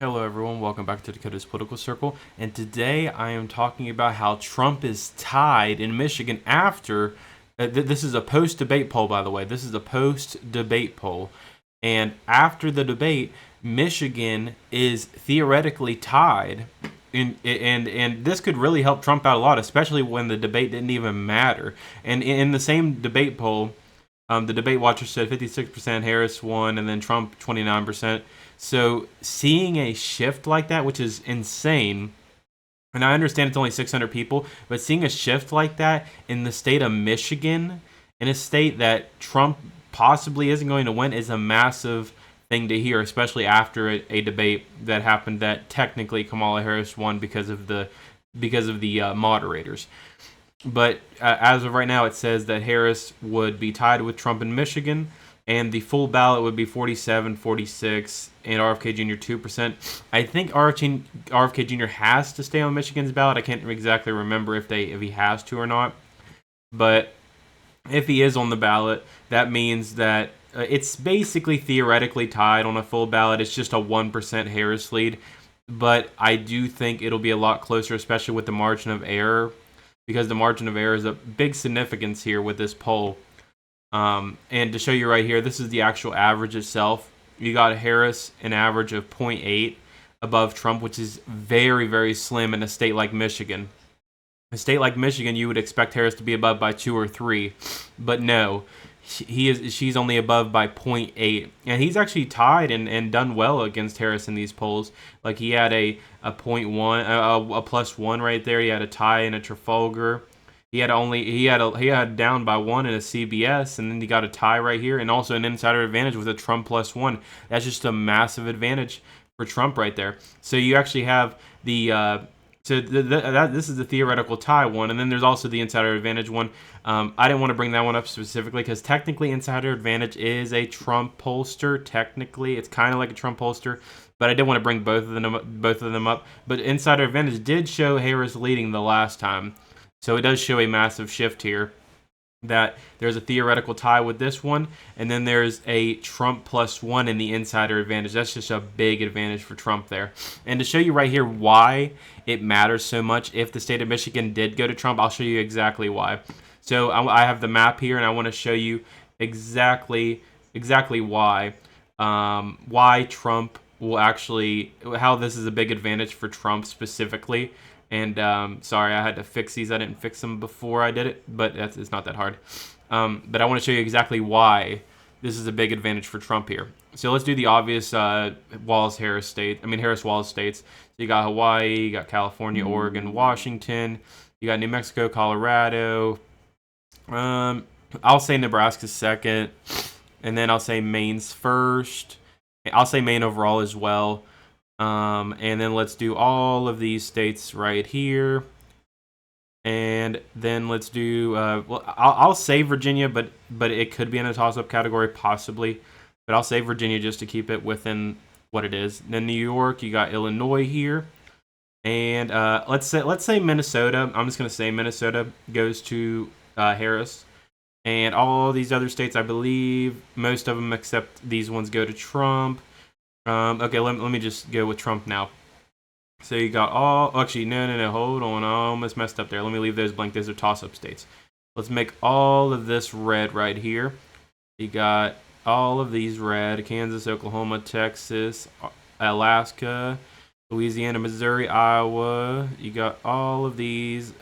Hello, everyone. Welcome back to Dakota's Political Circle. And today I am talking about how Trump is tied in Michigan after. This is a post debate poll, by the way. This is a post debate poll. And after the debate, Michigan is theoretically tied. And this could really help Trump out a lot, especially when the debate didn't even matter. And in the same debate poll, the debate watcher said 56% Harris won, and then Trump 29%. So seeing a shift like that, which is insane, and I understand it's only 600 people, but seeing a shift like that in the state of Michigan, in a state that Trump possibly isn't going to win, is a massive thing to hear, especially after a debate that happened that technically Kamala Harris won because of the moderators. But as of right now, it says that Harris would be tied with Trump in Michigan, and the full ballot would be 47, 46, and RFK Jr. 2%. I think RFK Jr. has to stay on Michigan's ballot. I can't exactly remember if he has to or not. But if he is on the ballot, that means that it's basically theoretically tied on a full ballot. It's just a 1% Harris lead. But I do think it'll be a lot closer, especially with the margin of error, because the margin of error is a big significance here with this poll. And to show you right here, this is the actual average itself. You got Harris an average of 0.8 above Trump, which is very, very slim in a state like Michigan. A state like Michigan, you would expect Harris to be above by 2 or 3, but no, she's only above by 0.8, and he's actually tied and done well against Harris in these polls. Like he had a 0.1, a +1 right there. He had a tie in a Trafalgar. He had down by 1 in a CBS, and then he got a tie right here, and also an insider advantage with a Trump +1. That's just a massive advantage for Trump right there. So you actually have the this is the theoretical tie one, and then there's also the insider advantage one. I didn't want to bring that one up specifically because technically insider advantage is a Trump pollster. Technically, it's kind of like a Trump pollster, but I did want to bring both of them up. But insider advantage did show Harris leading the last time, so it does show a massive shift here. That there's a theoretical tie with this one, and then there's a Trump +1 in the insider advantage. That's just a big advantage for Trump there. And to show you right here why it matters so much if the state of Michigan did go to Trump, I'll show you exactly why. So I have the map here, and I want to show you exactly why Trump will actually, how this is a big advantage for Trump specifically. And sorry, I had to fix these. I didn't fix them before I did it, but it's not that hard. But I want to show you exactly why this is a big advantage for Trump here. So let's do the obvious Harris-Wallace states. So you got Hawaii, you got California, Oregon, Washington. You got New Mexico, Colorado. I'll say Nebraska's second, and then I'll say Maine's first. I'll say Maine overall as well. And then let's do all of these states right here. And then let's do, I'll say Virginia, but it could be in a toss-up category, possibly. But I'll say Virginia just to keep it within what it is. Then New York, you got Illinois here. And let's say Minnesota. I'm just going to say Minnesota goes to Harris. And all these other states, I believe, most of them except these ones go to Trump. Okay, let me just go with Trump now. So you got actually, no, hold on. I almost messed up there. Let me leave those blank. Those are toss-up states. Let's make all of this red right here. You got all of these red: Kansas, Oklahoma, Texas, Alaska, Louisiana, Missouri, Iowa. You got all of these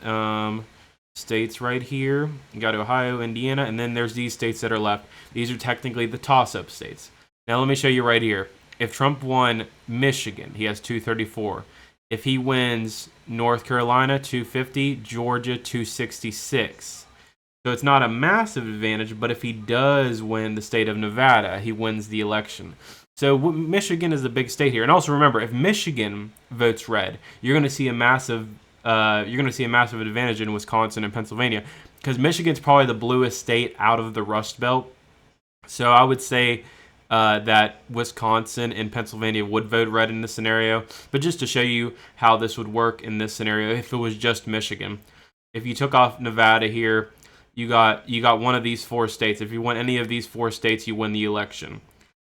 states right here. You got Ohio, Indiana, and then there's these states that are left. These are technically the toss-up states. Now let me show you right here. If Trump won Michigan, he has 234. If he wins North Carolina, 250, Georgia, 266. So it's not a massive advantage, but if he does win the state of Nevada, he wins the election. So Michigan is a big state here. And also remember, if Michigan votes red, you're going to see a massive advantage in Wisconsin and Pennsylvania, because Michigan's probably the bluest state out of the Rust Belt. So I would say that Wisconsin and Pennsylvania would vote red in this scenario. But just to show you how this would work in this scenario, if it was just Michigan, if you took off Nevada here, you got one of these 4 states. If you win any of these 4 states, you win the election.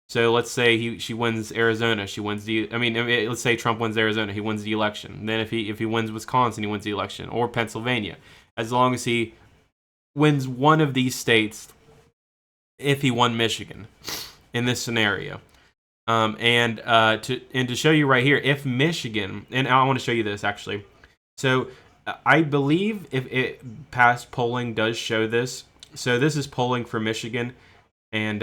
So let's say she wins Arizona, she wins let's say Trump wins Arizona, he wins the election. Then if he wins Wisconsin, he wins the election, or Pennsylvania. As long as he wins one of these states, if he won Michigan in this scenario. To show you right here, if Michigan, and I want to show you this actually. So I believe if past polling does show this. So this is polling for Michigan, and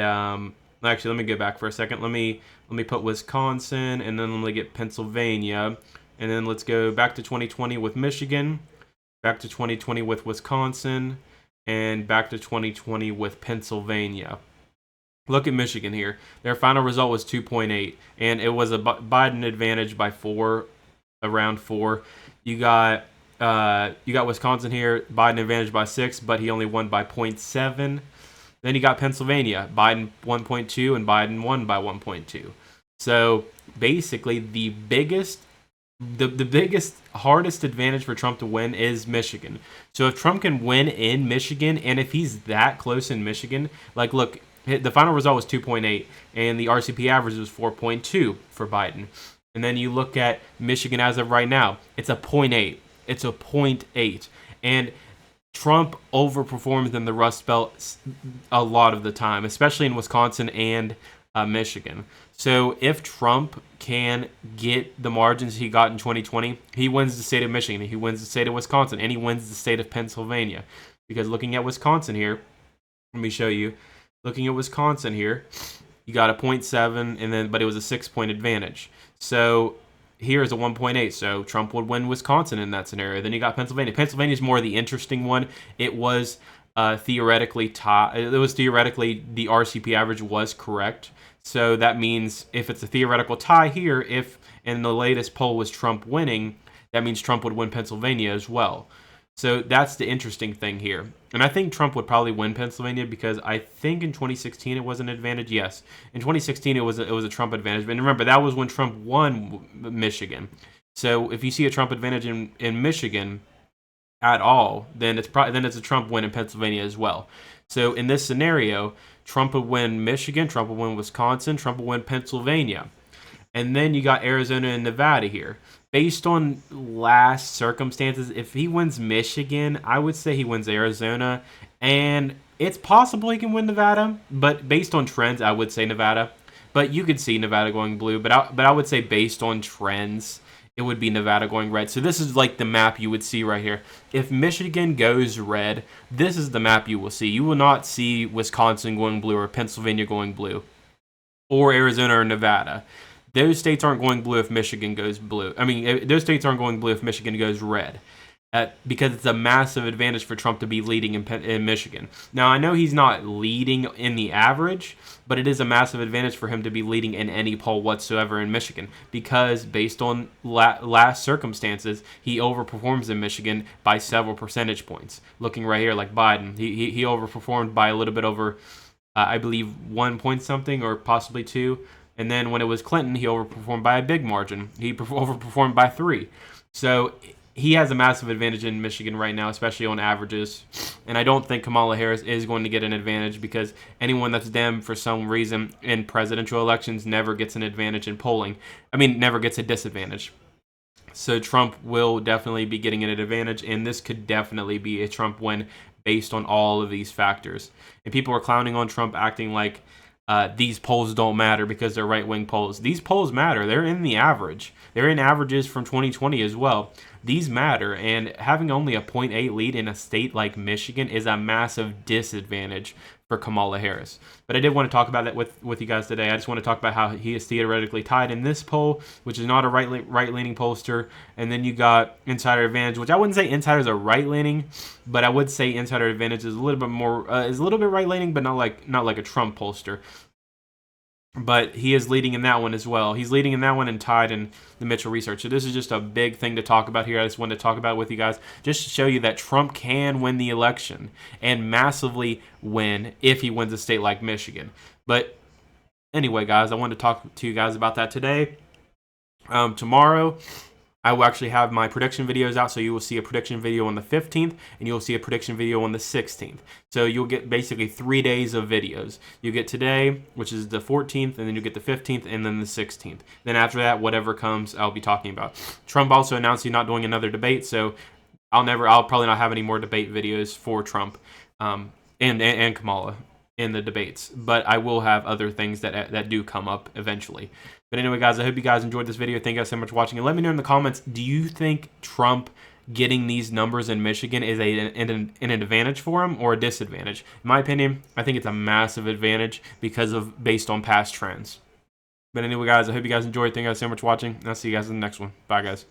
actually let me go back for a second. Let me put Wisconsin, and then let me get Pennsylvania, and then let's go back to 2020 with Michigan, back to 2020 with Wisconsin, and back to 2020 with Pennsylvania. Look at Michigan here. Their final result was 2.8, and it was a Biden advantage by 4, around 4. You got Wisconsin here, Biden advantage by 6, but he only won by 0.7. Then you got Pennsylvania, Biden 1.2, and Biden won by 1.2. So basically, the biggest, hardest advantage for Trump to win is Michigan. So if Trump can win in Michigan, and if he's that close in Michigan, like look, the final result was 2.8, and the RCP average was 4.2 for Biden. And then you look at Michigan as of right now, it's a 0.8. It's a 0.8. And Trump overperforms in the Rust Belt a lot of the time, especially in Wisconsin and Michigan. So if Trump can get the margins he got in 2020, he wins the state of Michigan, he wins the state of Wisconsin, and he wins the state of Pennsylvania. Because looking at Wisconsin here, let me show you. Looking at Wisconsin here, you got a 0.7, but it was a 6-point advantage. So here is a 1.8. So Trump would win Wisconsin in that scenario. Then you got Pennsylvania. Pennsylvania is more the interesting one. It was theoretically the RCP average was correct. So that means if it's a theoretical tie here, if in the latest poll was Trump winning, that means Trump would win Pennsylvania as well. So that's the interesting thing here. And I think Trump would probably win Pennsylvania because I think in 2016 it was an advantage. Yes, in 2016 it was a Trump advantage. But remember, that was when Trump won Michigan. So if you see a Trump advantage in Michigan at all, then it's a Trump win in Pennsylvania as well. So in this scenario, Trump would win Michigan, Trump would win Wisconsin, Trump would win Pennsylvania. And then you got Arizona and Nevada here. Based on last circumstances, if he wins Michigan, I would say he wins Arizona. And it's possible he can win Nevada. But based on trends, I would say Nevada. But you could see Nevada going blue. But I would say based on trends, it would be Nevada going red. So this is like the map you would see right here. If Michigan goes red, this is the map you will see. You will not see Wisconsin going blue or Pennsylvania going blue. Or Arizona or Nevada. Those states aren't going blue if Michigan goes blue. Those states aren't going blue if Michigan goes red. Because it's a massive advantage for Trump to be leading in Michigan. Now, I know he's not leading in the average, but it is a massive advantage for him to be leading in any poll whatsoever in Michigan. Because based on last circumstances, he overperforms in Michigan by several percentage points. Looking right here, like Biden, he overperformed by a little bit over, I believe, 1 point something or possibly 2. And then when it was Clinton, he overperformed by a big margin. He overperformed by 3. So he has a massive advantage in Michigan right now, especially on averages. And I don't think Kamala Harris is going to get an advantage because anyone that's Dem for some reason in presidential elections never gets an advantage in polling. Never gets a disadvantage. So Trump will definitely be getting an advantage, and this could definitely be a Trump win based on all of these factors. And people are clowning on Trump, acting like these polls don't matter because they're right-wing polls. These polls matter. They're in the average. They're in averages from 2020 as well. These matter, and having only a 0.8 lead in a state like Michigan is a massive disadvantage for Kamala Harris. But I did want to talk about that with you guys today. I just want to talk about how he is theoretically tied in this poll, which is not a right-leaning pollster. And then you got Insider Advantage, which I wouldn't say insiders are right-leaning, but I would say Insider Advantage is a little bit more is a little bit right-leaning, but not like a Trump pollster. But he is leading in that one as well. He's leading in that one and tied in the Mitchell research. So this is just a big thing to talk about here. I just wanted to talk about with you guys, just to show you that Trump can win the election and massively win if he wins a state like Michigan. But anyway, guys, I wanted to talk to you guys about that today. Tomorrow, I will actually have my prediction videos out, so you will see a prediction video on the 15th, and you'll see a prediction video on the 16th. So you'll get basically 3 days of videos. You get today, which is the 14th, and then you get the 15th, and then the 16th. Then after that, whatever comes, I'll be talking about. Trump also announced he's not doing another debate, so I'll probably not have any more debate videos for Trump and Kamala in the debates, but I will have other things that do come up eventually. But anyway, guys, I hope you guys enjoyed this video. Thank you guys so much for watching, and let me know in the comments, do you think Trump getting these numbers in Michigan is an advantage for him or a disadvantage? In my opinion, I think it's a massive advantage based on past trends. But anyway, guys, I hope you guys enjoyed. Thank you guys so much for watching, and I'll see you guys in the next one. Bye, guys.